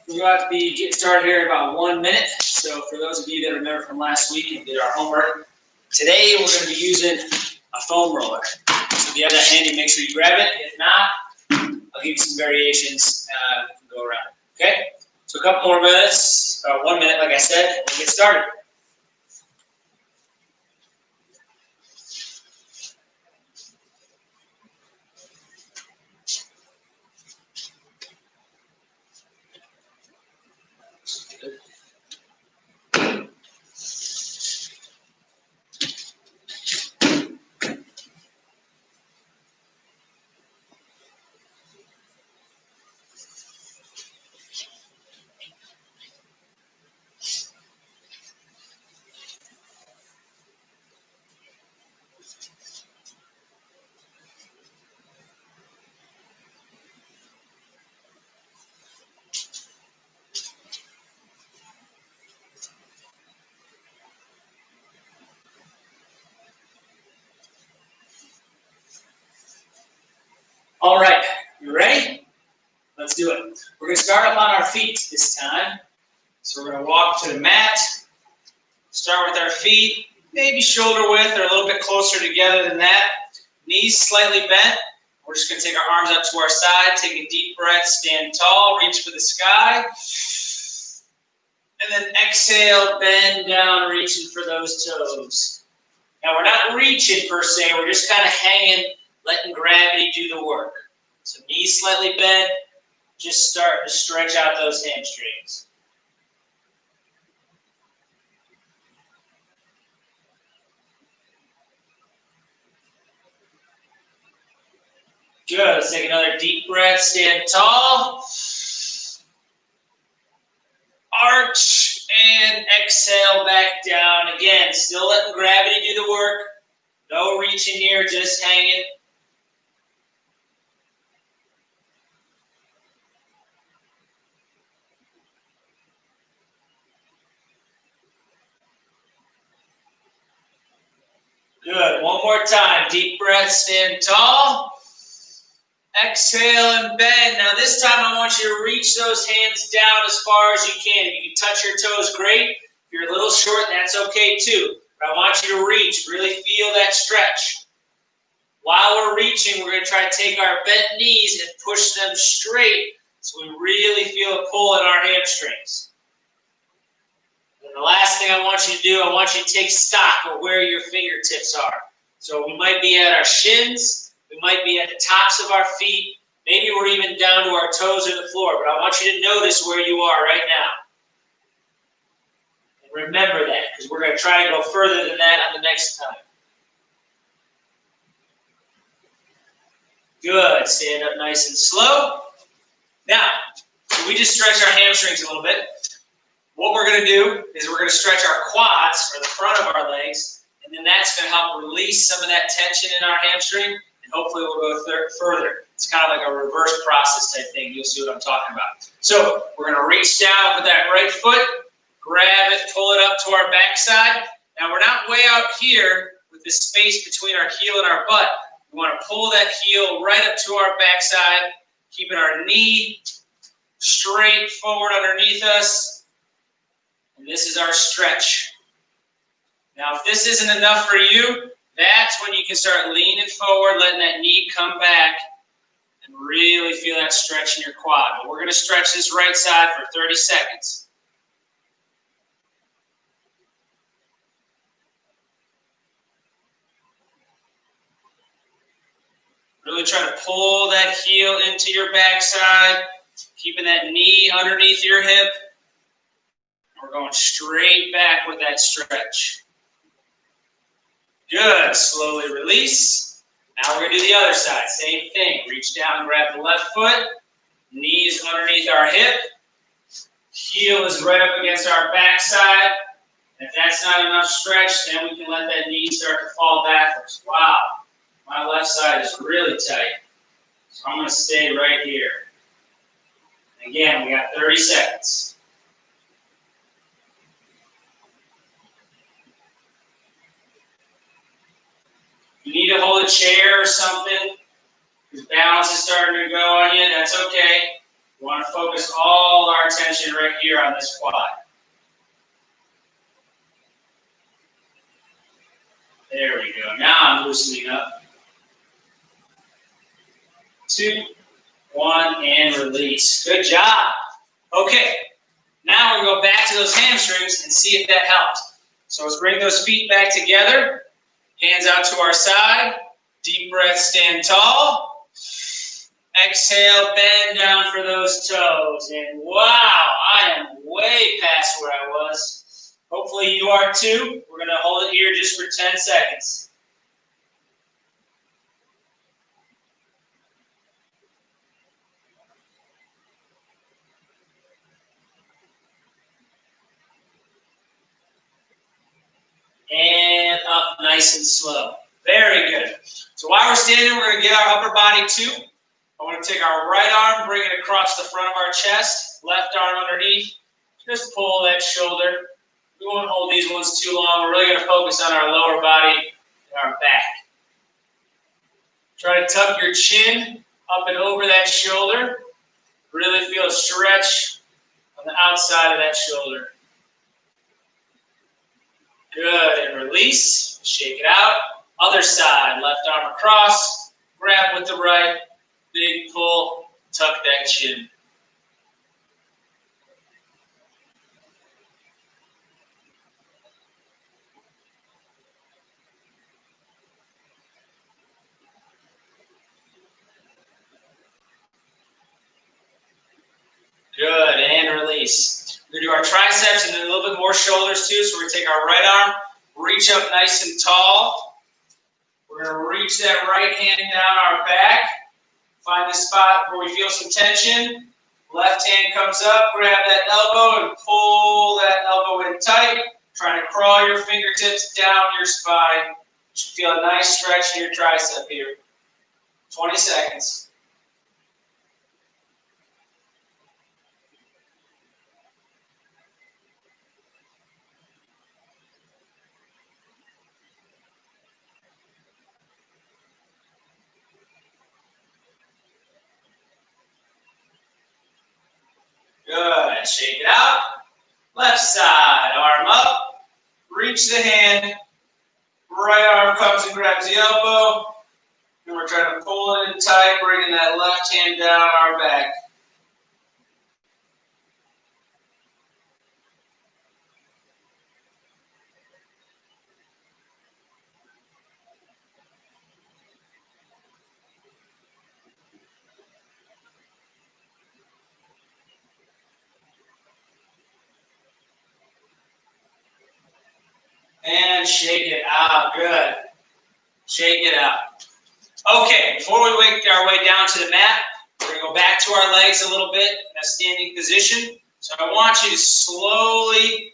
We're about to be getting started here in about 1 minute. So for those of you that remember from last week and did our homework, today we're going to be using a foam roller. So if you have that handy, make sure you grab it. If not, I'll give you some variations we can go around. Okay? So a couple more minutes, 1 minute, like I said, and we'll get started. All right, you ready? Let's do it. We're going to start up on our feet this time. So we're going to walk to the mat, start with our feet, maybe shoulder width or a little bit closer together than that. Knees slightly bent. We're just going to take our arms up to our side, take a deep breath, stand tall, reach for the sky. And then exhale, bend down, reaching for those toes. Now we're not reaching per se, we're just kind of hanging, letting gravity do the work. So knees slightly bent, just start to stretch out those hamstrings. Good, let's take another deep breath, stand tall. Arch and exhale back down. Again, still letting gravity do the work. No reaching here, just hanging. Good, one more time. Deep breath, stand tall. Exhale and bend. Now this time I want you to reach those hands down as far as you can. If you can touch your toes, great. If you're a little short, that's okay too. But I want you to reach, really feel that stretch. While we're reaching, we're going to try to take our bent knees and push them straight so we really feel a pull in our hamstrings. And the last thing I want you to do, I want you to take stock of where your fingertips are. So we might be at our shins. We might be at the tops of our feet. Maybe we're even down to our toes or the floor. But I want you to notice where you are right now. And remember that, because we're going to try to go further than that on the next time. Good. Stand up nice and slow. Now, so we just stretch our hamstrings a little bit. What we're going to do is we're going to stretch our quads, or the front of our legs, and then that's going to help release some of that tension in our hamstring, and hopefully we'll go further. It's kind of like a reverse process type thing. You'll see what I'm talking about. So we're going to reach down with that right foot, grab it, pull it up to our backside. Now we're not way out here with the space between our heel and our butt. We want to pull that heel right up to our backside, keeping our knee straight forward underneath us. And this is our stretch. Now, if this isn't enough for you, that's when you can start leaning forward, letting that knee come back, and really feel that stretch in your quad. But we're going to stretch this right side for 30 seconds. Really try to pull that heel into your backside, keeping that knee underneath your hip. We're going straight back with that stretch. Good. Slowly release. Now we're going to do the other side. Same thing. Reach down, grab the left foot. Knees underneath our hip. Heel is right up against our backside. If that's not enough stretch, then we can let that knee start to fall backwards. Wow. My left side is really tight. So I'm going to stay right here. Again, we got 30 seconds. You need to hold a chair or something because balance is starting to go on you. That's okay. We want to focus all our attention right here on this quad. There we go. Now I'm loosening up. 2, 1, and release. Good job. Okay, now we're going to go back to those hamstrings and see if that helped. So let's bring those feet back together. Hands out to our side. Deep breath, stand tall. Exhale, bend down for those toes. And wow, I am way past where I was. Hopefully you are too. We're going to hold it here just for 10 seconds. And up nice and slow. Very good. So while we're standing, we're going to get our upper body too. I want to take our right arm, bring it across the front of our chest, left arm underneath. Just pull that shoulder. We won't hold these ones too long. We're really going to focus on our lower body and our back. Try to tuck your chin up and over that shoulder. Really feel a stretch on the outside of that shoulder. Good, and release, shake it out. Other side, left arm across, grab with the right, big pull, tuck that chin. Good, and release. We're going to do our triceps and then a little bit more shoulders too, so we're going to take our right arm, reach up nice and tall. We're going to reach that right hand down our back. Find the spot where we feel some tension. Left hand comes up, grab that elbow and pull that elbow in tight. Trying to crawl your fingertips down your spine. You should feel a nice stretch in your tricep here. 20 seconds. Good. Shake it out. Left side, arm up. Reach the hand. Right arm comes and grabs the elbow. And we're trying to pull it in tight, bringing that left hand down our back. And shake it out. Good. Shake it out. Okay, before we make our way down to the mat, we're going to go back to our legs a little bit in a standing position. So I want you to slowly,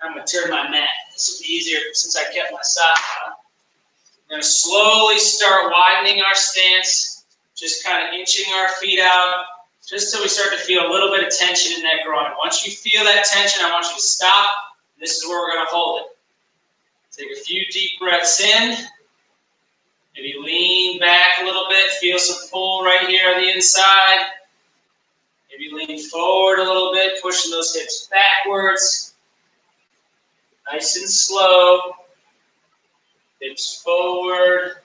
I'm going to turn my mat. This will be easier since I kept my sock on. We're going to slowly start widening our stance, just kind of inching our feet out, just till we start to feel a little bit of tension in that groin. Once you feel that tension, I want you to stop. This is where we're going to hold it. Take a few deep breaths in. Maybe lean back a little bit. Feel some pull right here on the inside. Maybe lean forward a little bit, pushing those hips backwards. Nice and slow. Hips forward.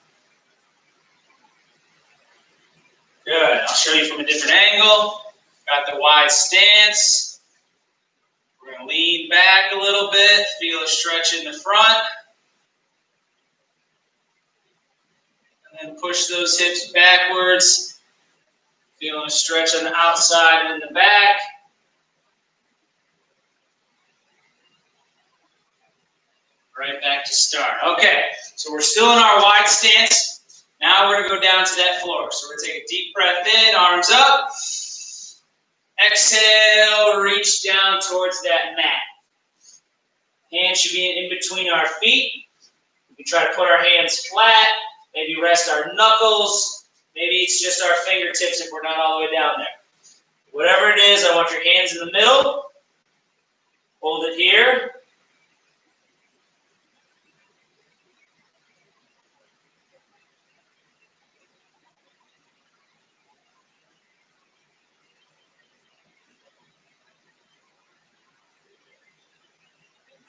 Good. I'll show you from a different angle. Got the wide stance. We're going to lean back a little bit. Feel a stretch in the front. And push those hips backwards. Feeling a stretch on the outside and in the back. Right back to start. Okay, so we're still in our wide stance. Now we're going to go down to that floor. So we're going to take a deep breath in, arms up. Exhale, reach down towards that mat. Hands should be in between our feet. We can try to put our hands flat. Maybe rest our knuckles. Maybe it's just our fingertips if we're not all the way down there. Whatever it is, I want your hands in the middle. Hold it here.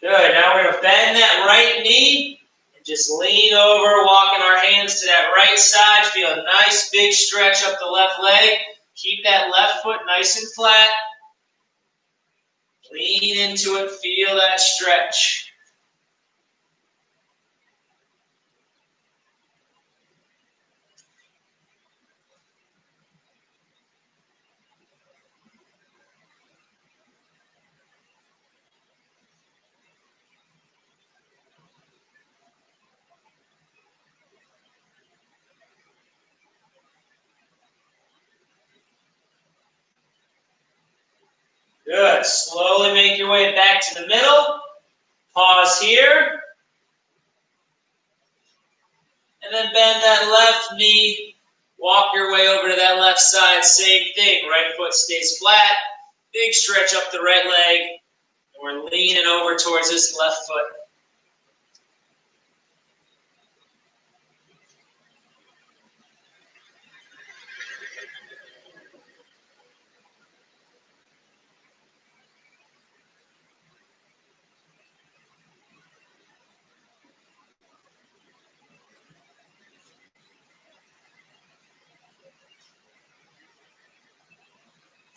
Good. Now we're going to bend that right knee and just lean over, walking our hands to that right side. Feel a nice big stretch up the left leg. Keep that left foot nice and flat. Lean into it. Feel that stretch. Good. Slowly make your way back to the middle. Pause here. And then bend that left knee. Walk your way over to that left side. Same thing. Right foot stays flat. Big stretch up the right leg. And we're leaning over towards this left foot.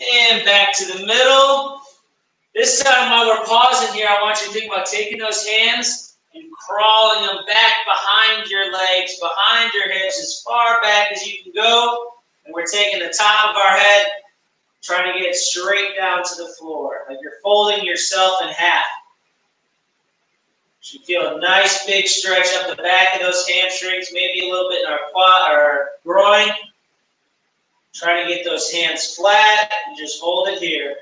And back to the middle. This time while we're pausing here, I want you to think about taking those hands and crawling them back behind your legs, behind your hips, as far back as you can go. And we're taking the top of our head, trying to get it straight down to the floor, like you're folding yourself in half. You feel a nice big stretch up the back of those hamstrings, maybe a little bit in our quad or groin. Try to get those hands flat and just hold it here.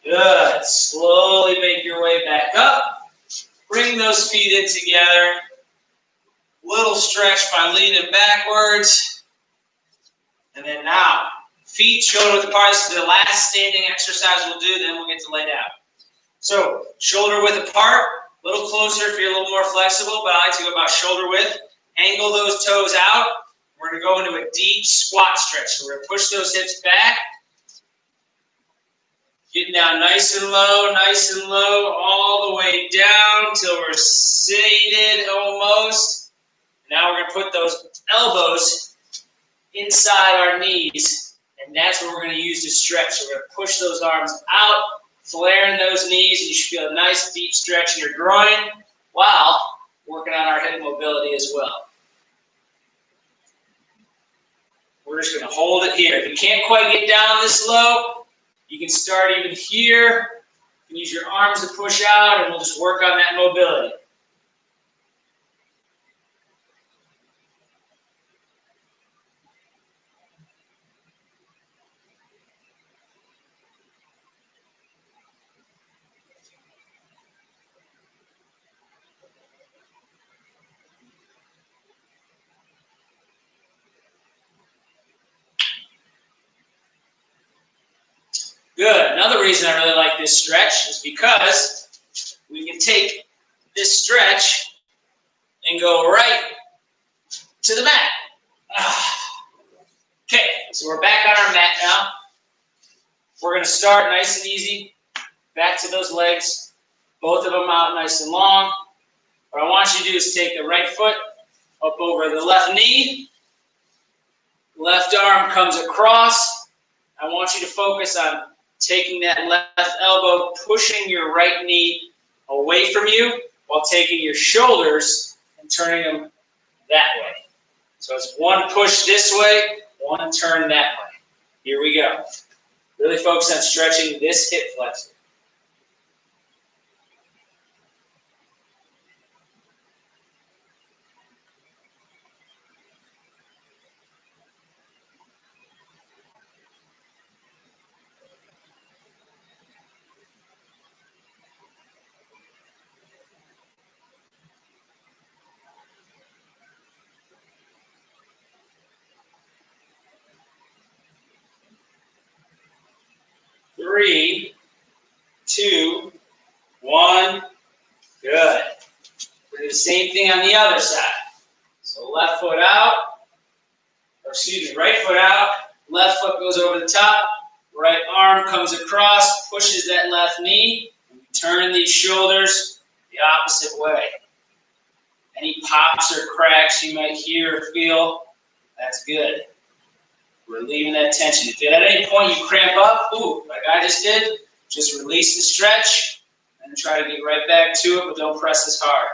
Good. Slowly make your way back up. Bring those feet in together. Little stretch by leaning backwards. And then now, feet shoulder width apart. This is the last standing exercise we'll do, then we'll get to lay down. So, shoulder width apart, a little closer if you're a little more flexible, but I like to go about shoulder width. Angle those toes out. We're going to go into a deep squat stretch. So we're going to push those hips back. Getting down nice and low, all the way down till we're seated almost. Now we're going to put those elbows inside our knees, and that's what we're going to use to stretch. So we're going to push those arms out, flaring those knees, and you should feel a nice deep stretch in your groin while working on our hip mobility as well. We're just going to hold it here. If you can't quite get down this low, you can start even here. You can use your arms to push out, and we'll just work on that mobility. Good. Another reason I really like this stretch is because we can take this stretch and go right to the mat. Okay, so we're back on our mat now. We're going to start nice and easy. Back to those legs. Both of them out nice and long. What I want you to do is take the right foot up over the left knee. Left arm comes across. I want you to focus on taking that left elbow, pushing your right knee away from you while taking your shoulders and turning them that way. So it's one push this way, one turn that way. Here we go. Really focus on stretching this hip flexor. 3, 2, 1. Good. We're going to do the same thing on the other side. So left foot out, or excuse me, right foot out, left foot goes over the top, right arm comes across, pushes that left knee, and we turn these shoulders the opposite way. Any pops or cracks you might hear or feel, that's good. We're leaving that tension. If at any point you cramp up, like I just did, just release the stretch and try to get right back to it, but don't press as hard.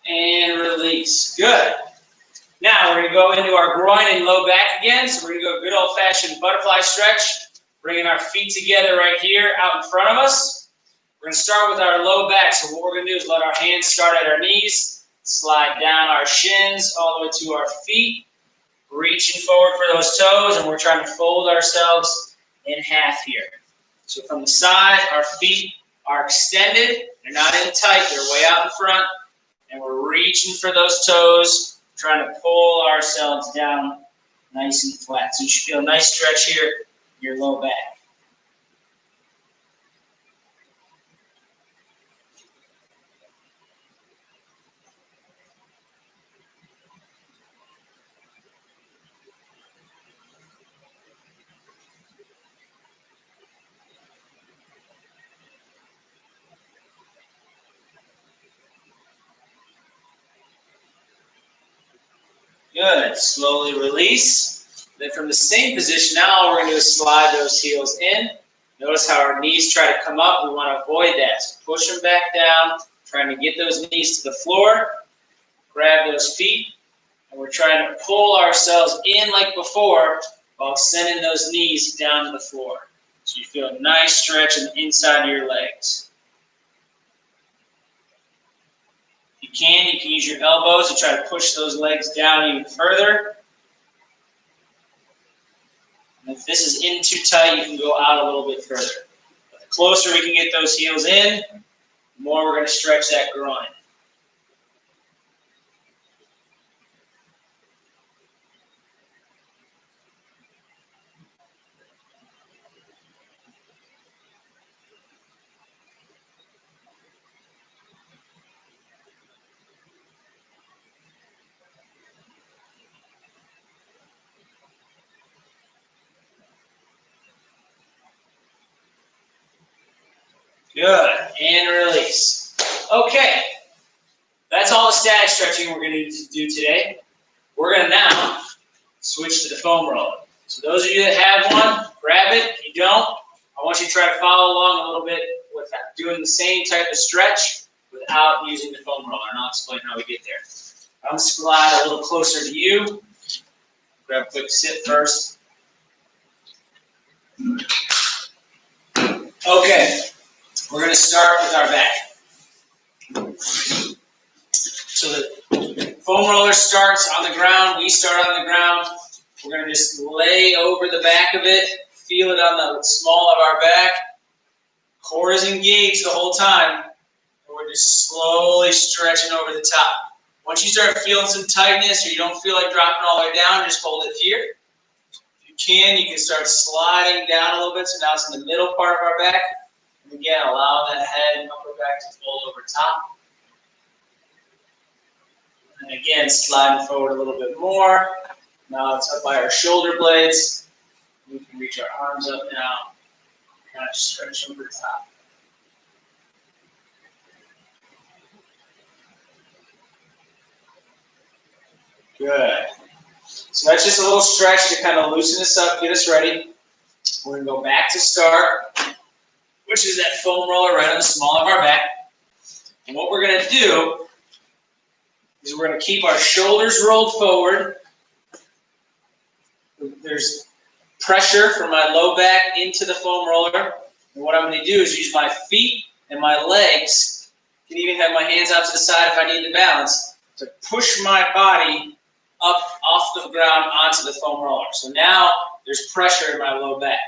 And release. Good. Now we're going to go into our groin and low back again. So we're going to go good old-fashioned butterfly stretch, bringing our feet together right here out in front of us. We're going to start with our low back. So what we're going to do is let our hands start at our knees, slide down our shins all the way to our feet, reaching forward for those toes, and we're trying to fold ourselves in half here. So from the side, our feet are extended. They're not in tight. They're way out in front. And we're reaching for those toes, trying to pull ourselves down nice and flat. So you should feel a nice stretch here in your low back. Good. Slowly release. Then from the same position, now all we're going to do is slide those heels in. Notice how our knees try to come up. We want to avoid that. So push them back down, trying to get those knees to the floor. Grab those feet. And we're trying to pull ourselves in like before while sending those knees down to the floor. So you feel a nice stretch on the inside of your legs. If you can use your elbows to try to push those legs down even further. And if this is in too tight, you can go out a little bit further. But the closer we can get those heels in, the more we're going to stretch that groin. Good, and release. Okay, that's all the static stretching we're going to do today. We're going to now switch to the foam roller. So those of you that have one, grab it. If you don't, I want you to try to follow along a little bit with doing the same type of stretch without using the foam roller, and I'll explain how we get there. I'm going to slide a little closer to you. Grab a quick sit first. Okay. We're going to start with our back. So the foam roller starts on the ground. We start on the ground. We're going to just lay over the back of it, feel it on the small of our back. Core is engaged the whole time. And we're just slowly stretching over the top. Once you start feeling some tightness or you don't feel like dropping all the way down, just hold it here. If you can start sliding down a little bit. So now it's in the middle part of our back. And again, allow that head and upper back to fold over top. And again, sliding forward a little bit more. Now it's up by our shoulder blades. We can reach our arms up now. Kind of stretch over top. Good. So that's just a little stretch to kind of loosen us up, get us ready. We're going to go back to start, which is that foam roller right on the small of our back. And what we're going to do is we're going to keep our shoulders rolled forward. There's pressure from my low back into the foam roller. And what I'm going to do is use my feet and my legs can even have my hands out to the side if I need the balance to push my body up off the ground onto the foam roller. So now there's pressure in my low back.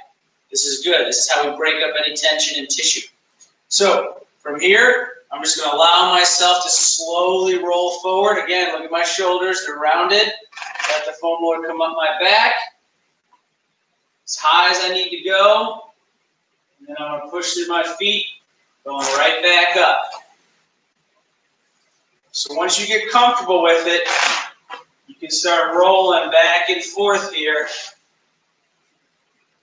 This is good. This is how we break up any tension in tissue. So from here, I'm just going to allow myself to slowly roll forward. Again, look at my shoulders. They're rounded. Let the foam roller come up my back as high as I need to go. And then I'm going to push through my feet, going right back up. So once you get comfortable with it, you can start rolling back and forth here,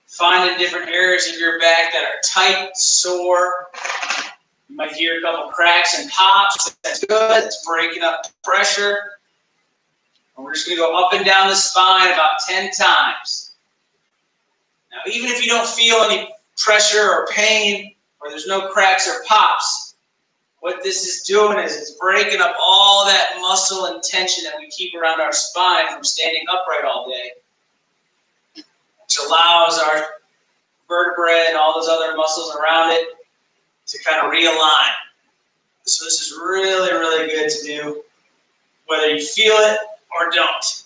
finding different areas of your back that are tight, sore. You might hear a couple cracks and pops. That's good. It's breaking up pressure. And we're just going to go up and down the spine about 10 times. Now, even if you don't feel any pressure or pain, or there's no cracks or pops, what this is doing is it's breaking up all that muscle and tension that we keep around our spine from standing upright all day, which allows our vertebrae and all those other muscles around it to kind of realign. So this is really, really good to do, whether you feel it or don't.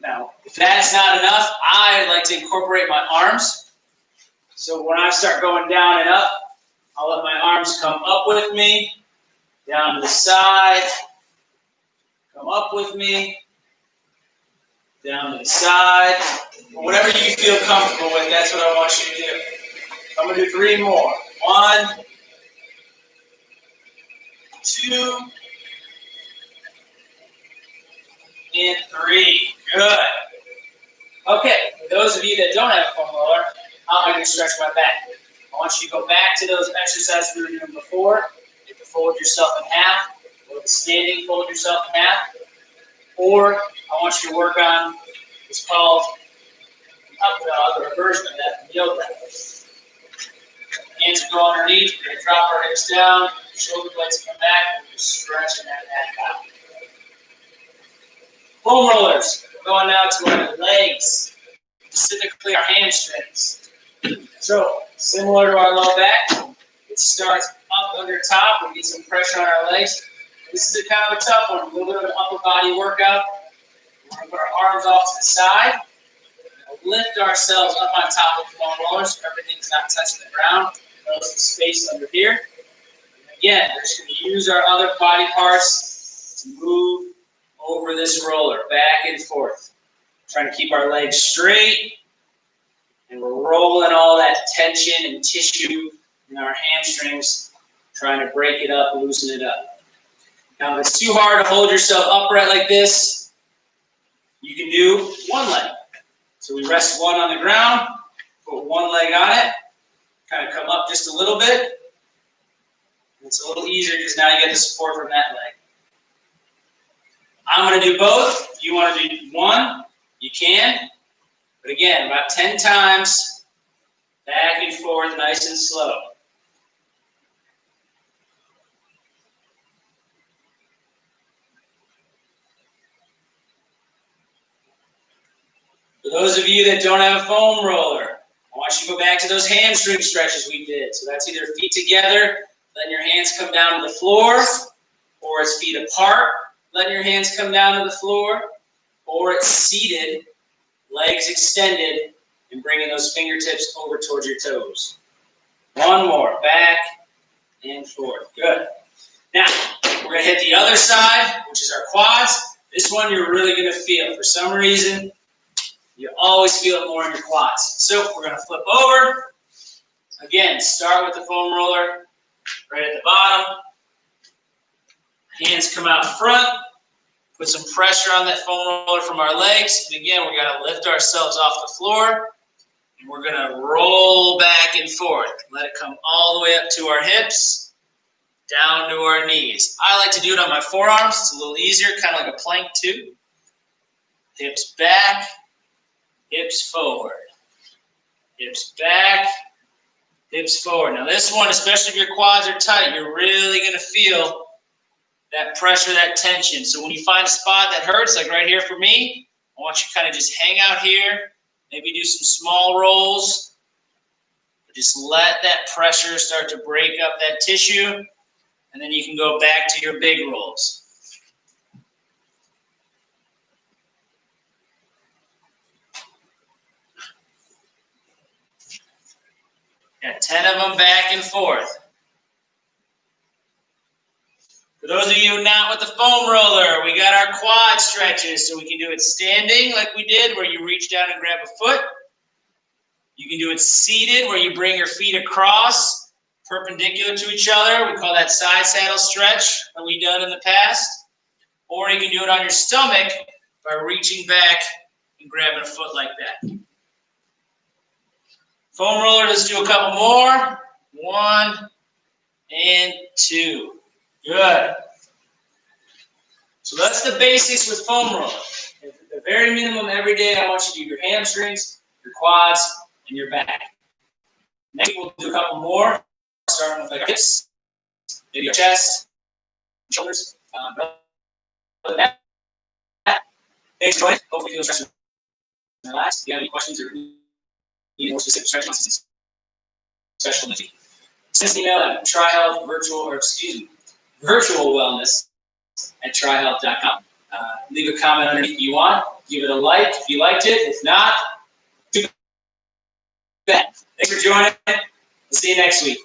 Now, if that's not enough, I like to incorporate my arms. So when I start going down and up, I'll let my arms come up with me, down to the side, come up with me, down to the side. Whatever you feel comfortable with, that's what I want you to do. I'm going to do 3 more. 1, 2, and 3. Good. Okay, for those of you that don't have a foam roller, I'm going to stretch my back. I want you to go back to those exercises we were doing before. You have to fold yourself in half, or standing, fold yourself in half. Or I want you to work on what's called up dog, or a version of that, yoga. Hands will go underneath, we're going to drop our hips down, shoulder blades come back, and we're just stretching that back out. Foam rollers. We're going now to our legs, specifically our hamstrings. So, similar to our low back, it starts up under top. We get some pressure on our legs. This is a kind of a tough one, a little bit of an upper body workout. We're going to put our arms off to the side. Lift ourselves up on top of the foam rollers so everything's not touching the ground. There's some space under here. And again, we're just going to use our other body parts to move over this roller, back and forth. Trying to keep our legs straight. And we're rolling all that tension and tissue in our hamstrings, trying to break it up, loosen it up. Now, if it's too hard to hold yourself upright like this, you can do one leg. So we rest one on the ground, put one leg on it, kind of come up just a little bit. It's a little easier because now you get the support from that leg. I'm going to do both. If you want to do one, you can. But again, about 10 times, back and forth, nice and slow. For those of you that don't have a foam roller, I want you to go back to those hamstring stretches we did. So that's either feet together, letting your hands come down to the floor, or it's feet apart, letting your hands come down to the floor, or it's seated, legs extended, and bringing those fingertips over towards your toes. One more, back and forth. Good. Now, we're going to hit the other side, which is our quads. This one you're really going to feel. For some reason, you always feel it more in your quads. So we're going to flip over. Again, start with the foam roller right at the bottom. Hands come out front. Put some pressure on that foam roller from our legs. And again, we're going to lift ourselves off the floor. And we're going to roll back and forth. Let it come all the way up to our hips, down to our knees. I like to do it on my forearms. It's a little easier, kind of like a plank too. Hips back, hips forward. Hips back, hips forward. Now this one, especially if your quads are tight, you're really going to feel that pressure, that tension. So when you find a spot that hurts, like right here for me, I want you to kind of just hang out here. Maybe do some small rolls. Just let that pressure start to break up that tissue, and then you can go back to your big rolls. Got 10 of them back and forth. For those of you not with the foam roller, we got our quad stretches, so we can do it standing like we did, where you reach down and grab a foot. You can do it seated, where you bring your feet across, perpendicular to each other. We call that side saddle stretch that we've done in the past. Or you can do it on your stomach by reaching back and grabbing a foot like that. Foam roller, let's do a couple more. 1 and 2. Good. So that's the basics with foam roller. At the very minimum every day, I want you to do your hamstrings, your quads, and your back. Next, we'll do a couple more, starting with like our hips, maybe our chest, shoulders. Thanks for joining. Hopefully, you feel stretched and relaxed. If you have any questions or need more specific stretches, special need. Send us an email at virtualwellness@trihealth.com. Leave a comment underneath if you want. Give it a like if you liked it. If not, too bad. Thanks for joining. We'll see you next week.